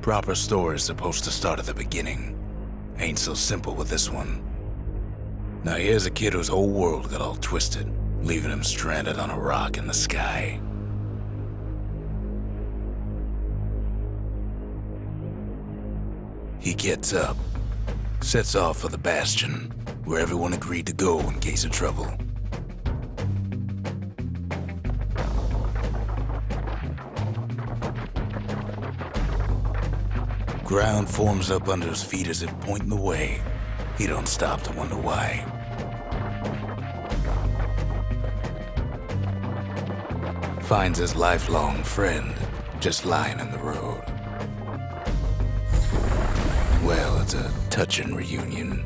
Proper story is supposed to start at the beginning. Ain't so simple with this one. Now here's a kid whose whole world got all twisted, leaving him stranded on a rock in the sky. He gets up, sets off for the Bastion, where everyone agreed to go in case of trouble. Ground forms up under his feet as if pointing the way. He don't stop to wonder why. Finds his lifelong friend just lying in the road. Well, it's a touching reunion.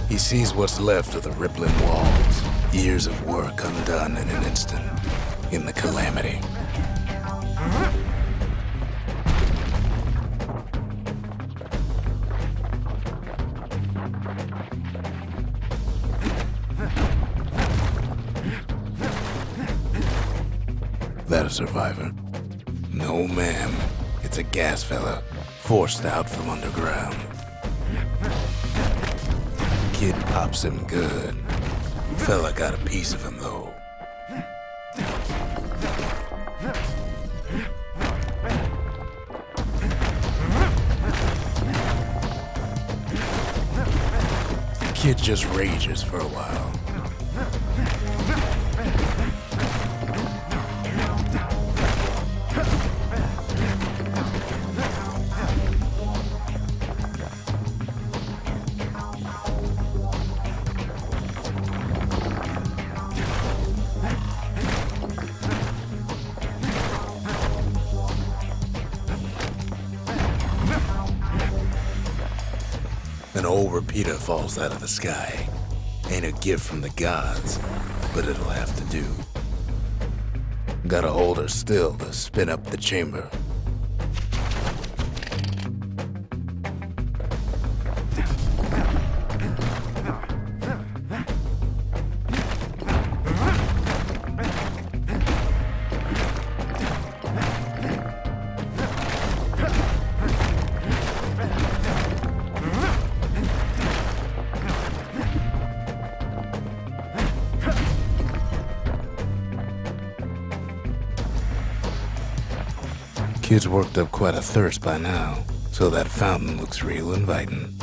He sees what's left of the rippling walls, years of work undone in an instant, in the calamity. That a survivor? No, ma'am. It's a gas fella, forced out from underground. Kid pops him good. Fella got a piece of him, though. Kid just rages for a while. An old repeater falls out of the sky. Ain't a gift from the gods, but it'll have to do. Gotta hold her still to spin up the chamber. Kid's worked up quite a thirst by now, so that fountain looks real inviting.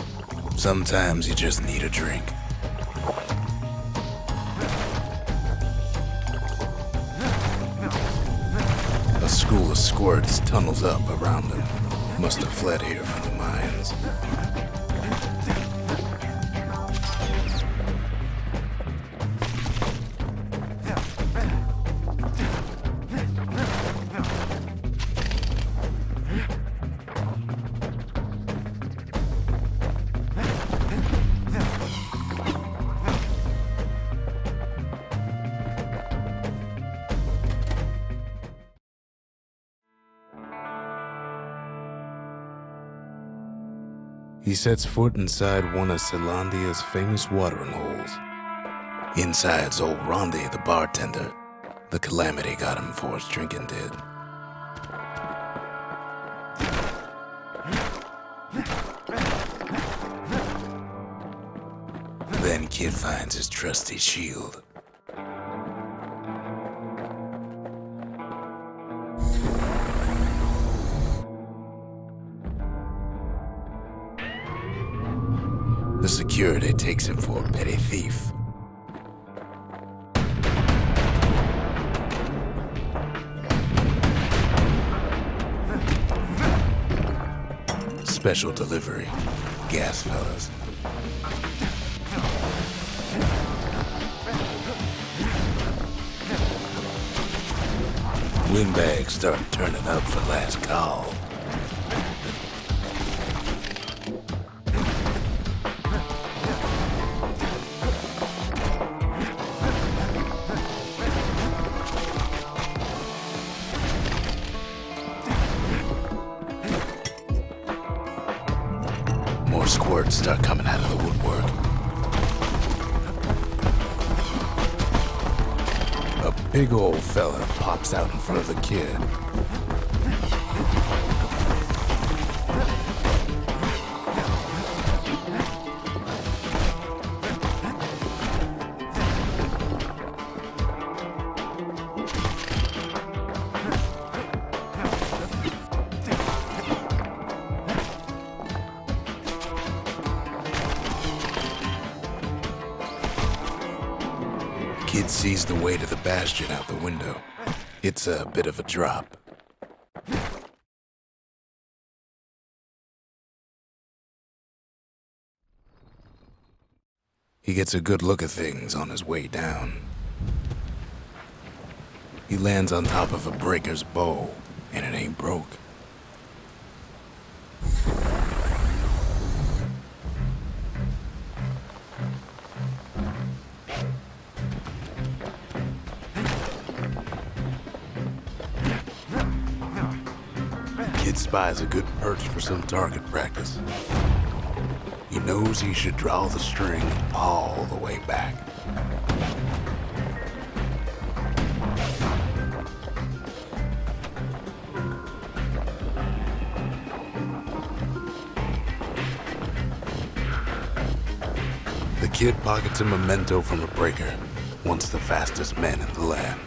Sometimes you just need a drink. A school of squirts tunnels up around him. Must have fled here from the mines. He sets foot inside one of Zealandia's famous watering holes. Inside's old Rondi, the bartender. The calamity got him before his drinking did. Then Kid finds his trusty shield. The security takes him for a petty thief. Special delivery, gas fellas. Windbags start turning up for last call. birds start coming out of the woodwork. A big old fella pops out in front of the kid. Kid sees the way to the Bastion out the window. It's a bit of a drop. He gets a good look at things on his way down. He lands on top of a breaker's bow, and it ain't broke. Kid spies a good perch for some target practice. He knows he should draw the string all the way back. The kid pockets a memento from a breaker, once the fastest man in the land.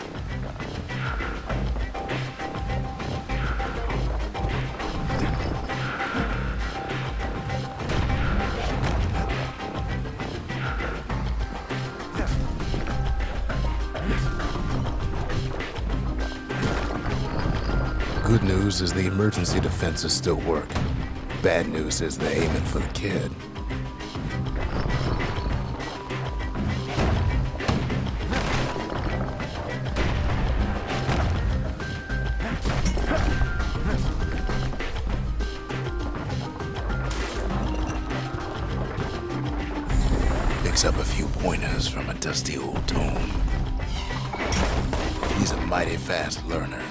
Good news is the emergency defenses still work. Bad news is they're aiming for the kid. Picks up a few pointers from a dusty old tome. He's a mighty fast learner.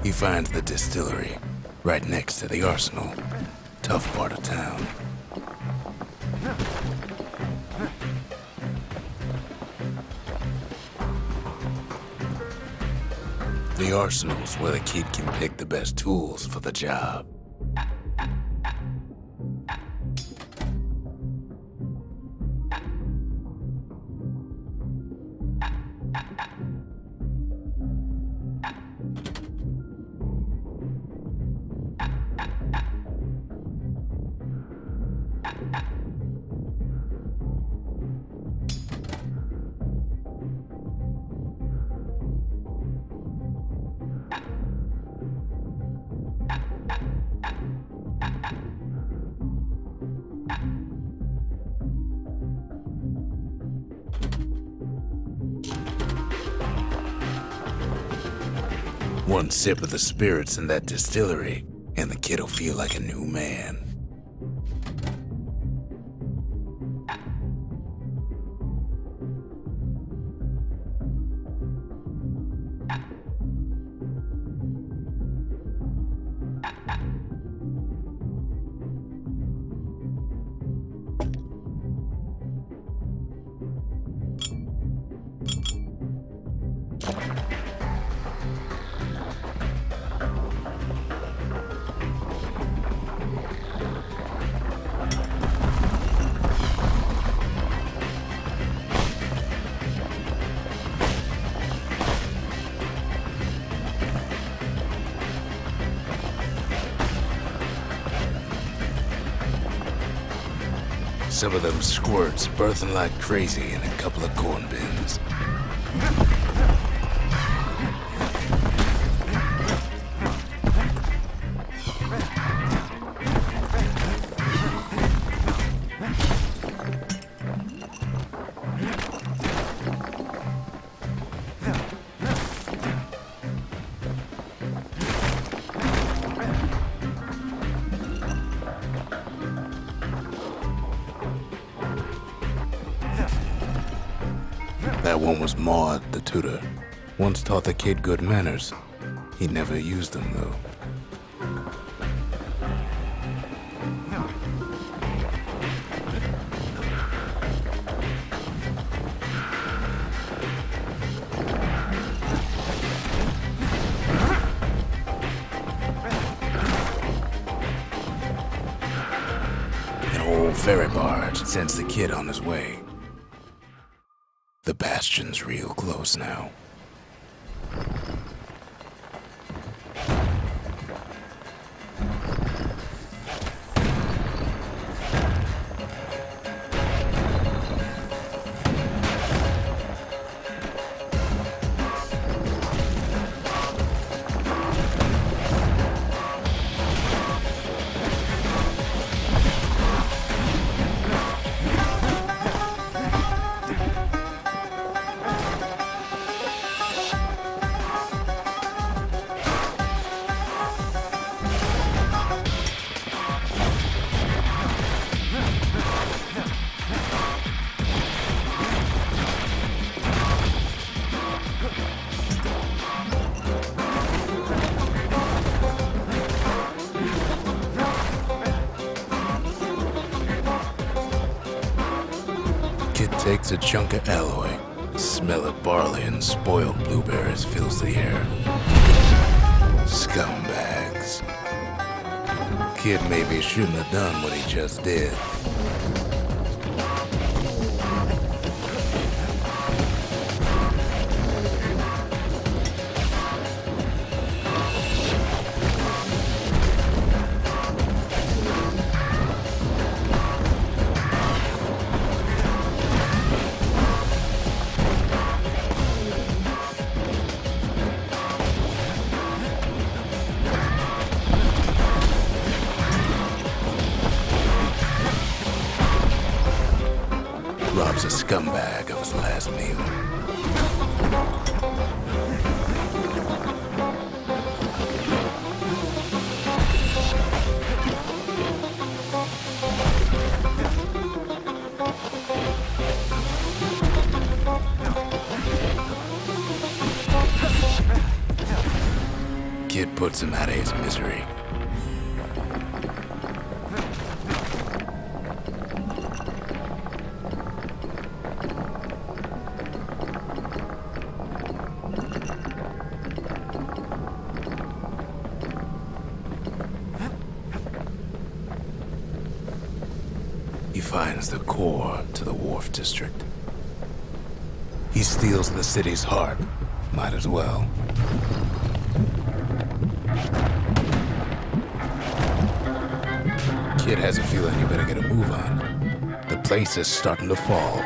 He finds the distillery, right next to the arsenal. Tough part of town. The arsenal's where the kid can pick the best tools for the job. One sip of the spirits in that distillery, and the kid'll feel like a new man. Some of them squirts birthing like crazy in a couple of corn bins. That one was Maud, the tutor. Once taught the kid good manners. He never used them, though. An old ferry barge sends the kid on his way. The Bastion's real close now. Kid takes a chunk of alloy. Smell of barley and spoiled blueberries fills the air. Scumbags. Kid maybe shouldn't have done what he just did. Robs a scumbag of his last meal. Kid puts him out of his misery. He finds the core to the Wharf District. He steals the city's heart. Might as well. Kid has a feeling he better get a move on. The place is starting to fall.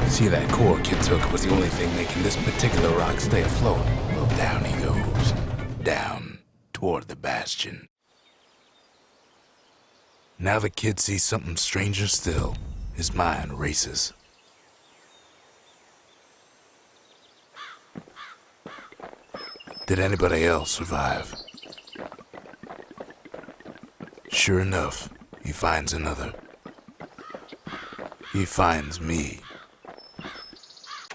See, that core Kid took was the only thing making this particular rock stay afloat. Well, down he goes. Down toward the Bastion. Now the kid sees something stranger still. His mind races. Did anybody else survive? Sure enough, he finds another. He finds me.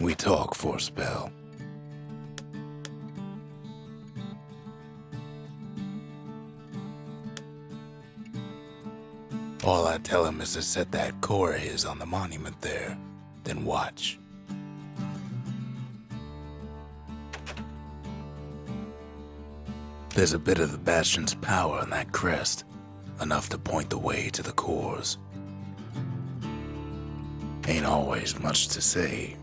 We talk for a spell. All I tell him is to set that core of his on the monument there, then watch. There's a bit of the Bastion's power in that crest, enough to point the way to the cores. Ain't always much to say.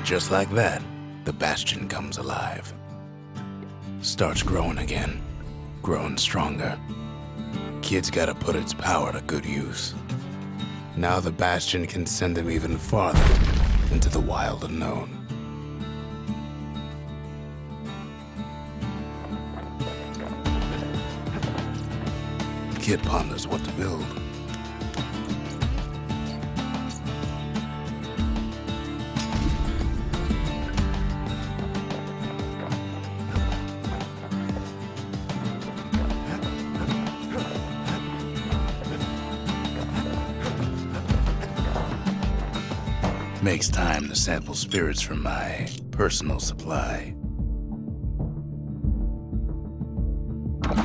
Just like that, the Bastion comes alive. Starts growing again, growing stronger. Kid's gotta put its power to good use. Now the Bastion can send him even farther into the wild unknown. Kid ponders what to build. Makes time to sample spirits from my personal supply.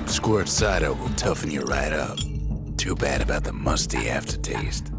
Squirt cider will toughen you right up. Too bad about the musty aftertaste.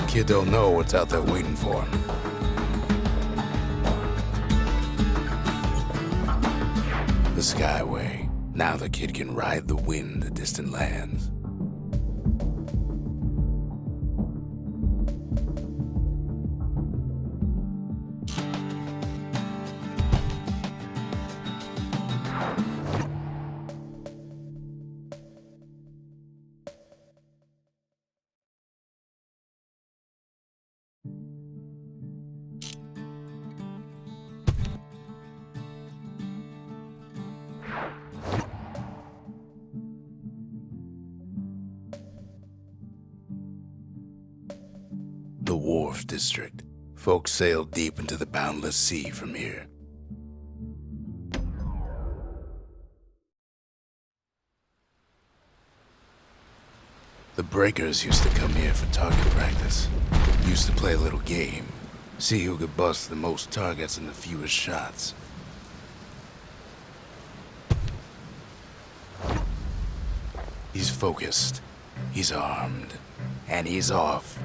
Kid don't know what's out there waiting for him. The Skyway. Now the kid can ride the wind to distant lands. The Wharf District. Folks sail deep into the boundless sea from here. The breakers used to come here for target practice. Used to play a little game. See who could bust the most targets and the fewest shots. He's focused, he's armed, and he's off.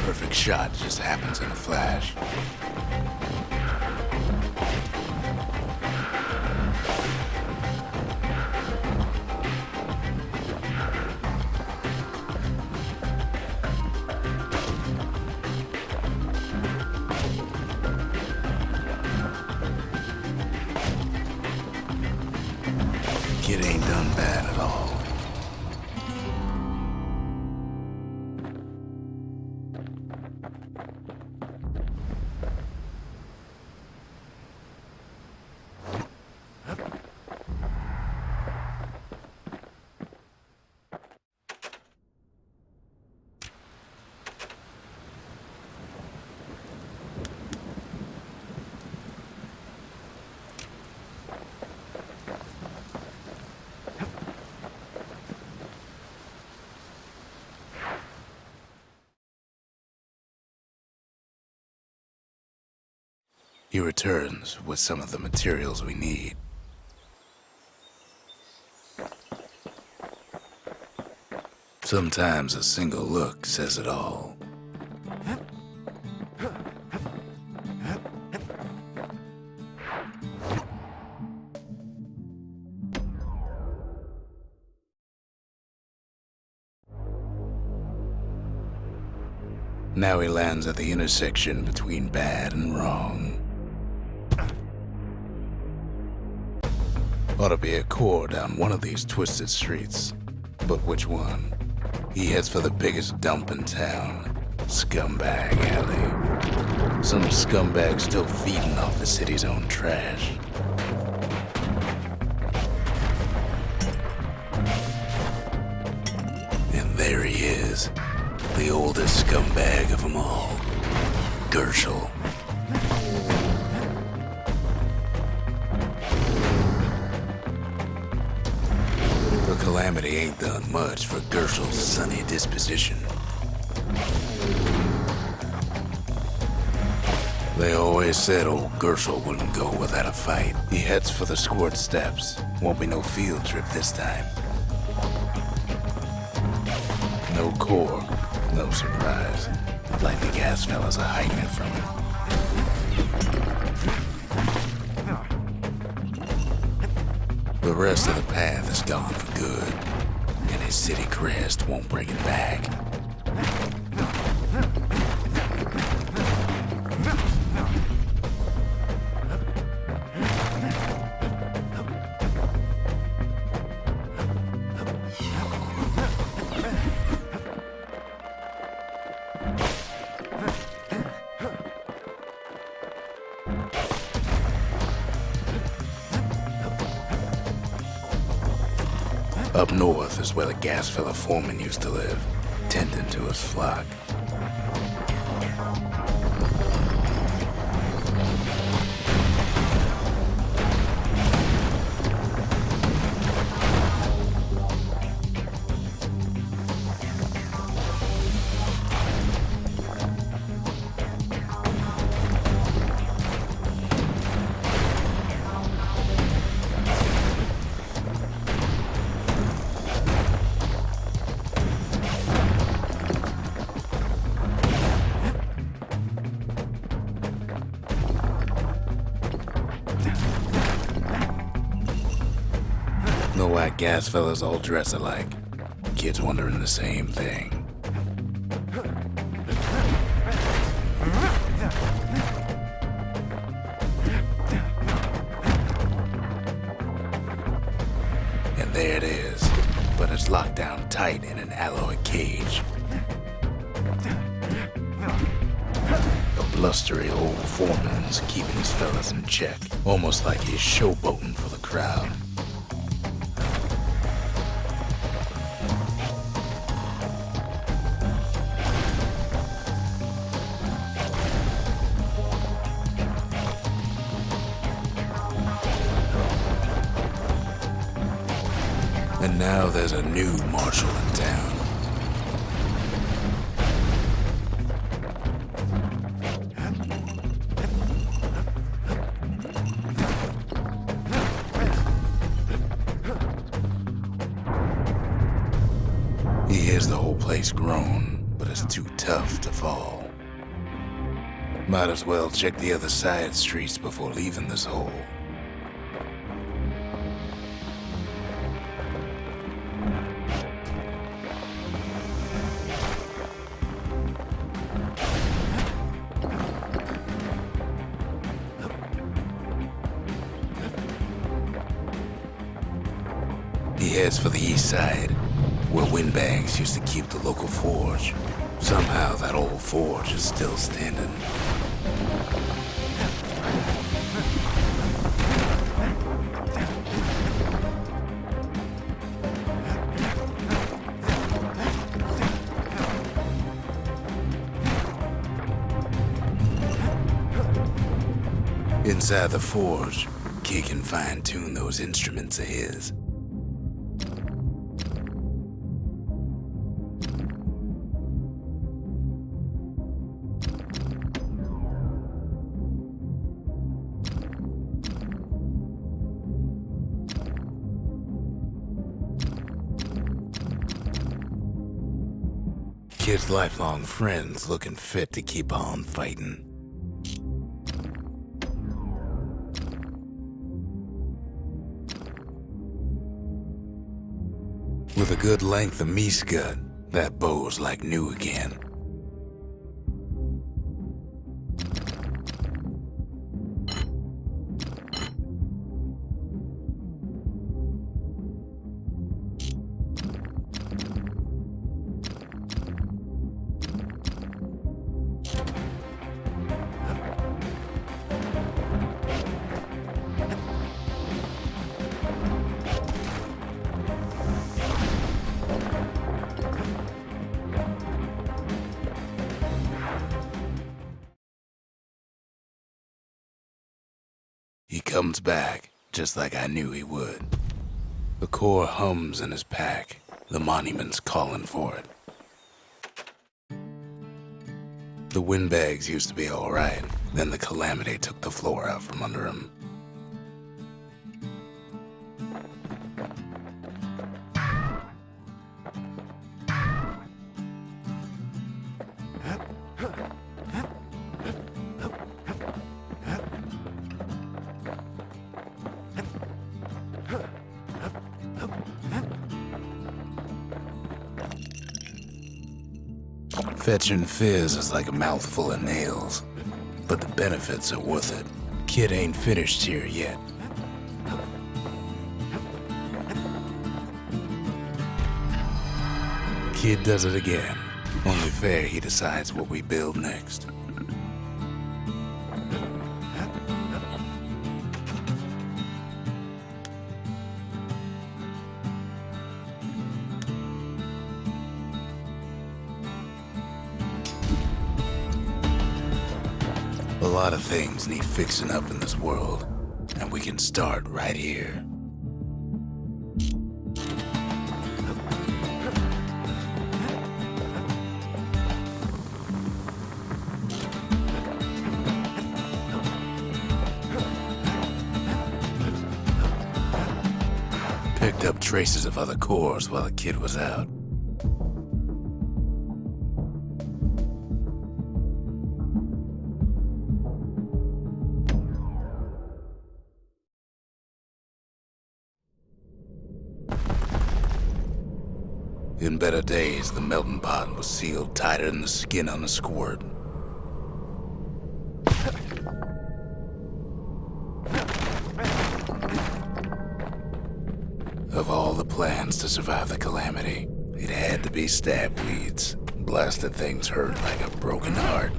Perfect shot just happens in a flash. Kid ain't done bad at all. He returns with some of the materials we need. Sometimes a single look says it all. Now he lands at the intersection between bad and wrong. Ought to be a core down one of these twisted streets. But which one? He heads for the biggest dump in town. Scumbag Alley. Some scumbag still feeding off the city's own trash. And there he is, the oldest scumbag of them all, Gershel. The calamity ain't done much for Gershel's sunny disposition. They always said old Gershel wouldn't go without a fight. He heads for the squirt steps. Won't be no field trip this time. No core, no surprise. Like the gas fellas are hiding it from him. The rest of the path is gone for good, and his city crest won't bring it back. Up north is where the gas fella foreman used to live, tending to his flock. Know why gas fellas all dress alike? Kids wondering the same thing. And there it is, but it's locked down tight in an alloy cage. A blustery old foreman's keeping his fellas in check, almost like he's showboating for the crowd. And now there's a new marshal in town. He hears the whole place groan, but it's too tough to fall. Might as well check the other side streets before leaving this hole. He heads for the east side, where windbags used to keep the local forge. Somehow that old forge is still standing. Inside the forge, Key can fine-tune those instruments of his. Kid's lifelong friends looking fit to keep on fighting. With a good length of meat gut, that bow's like new again. comes back, just like I knew he would. The core hums in his pack. The monument's calling for it. The windbags used to be all right. Then the calamity took the floor out from under him. Fetching fizz is like a mouthful of nails, but the benefits are worth it. Kid ain't finished here yet. Kid does it again. Only fair he decides what we build next. A lot of things need fixing up in this world, and we can start right here. Picked up traces of other cores while the kid was out. In better days, the melting pot was sealed tighter than the skin on a squirt. Of all the plans to survive the calamity, it had to be stab weeds. Blasted things hurt like a broken heart.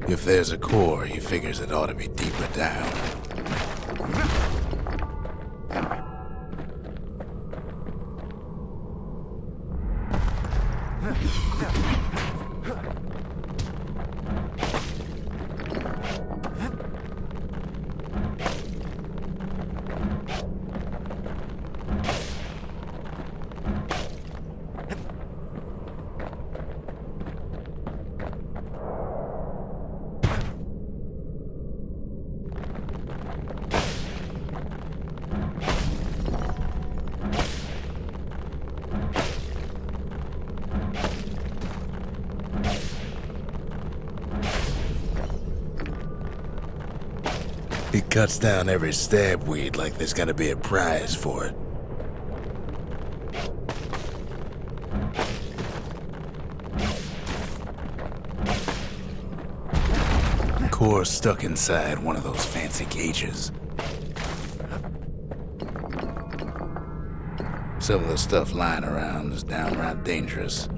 If there's a core, he figures it ought to be deeper down. He cuts down every stab weed like there's gonna be a prize for it. Core stuck inside one of those fancy cages. Some of the stuff lying around is downright dangerous.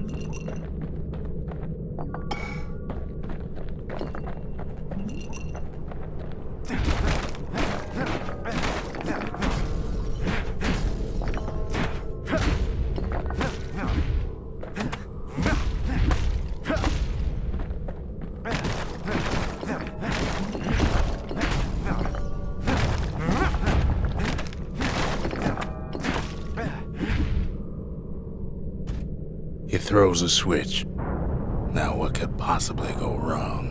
He throws a switch. Now what could possibly go wrong?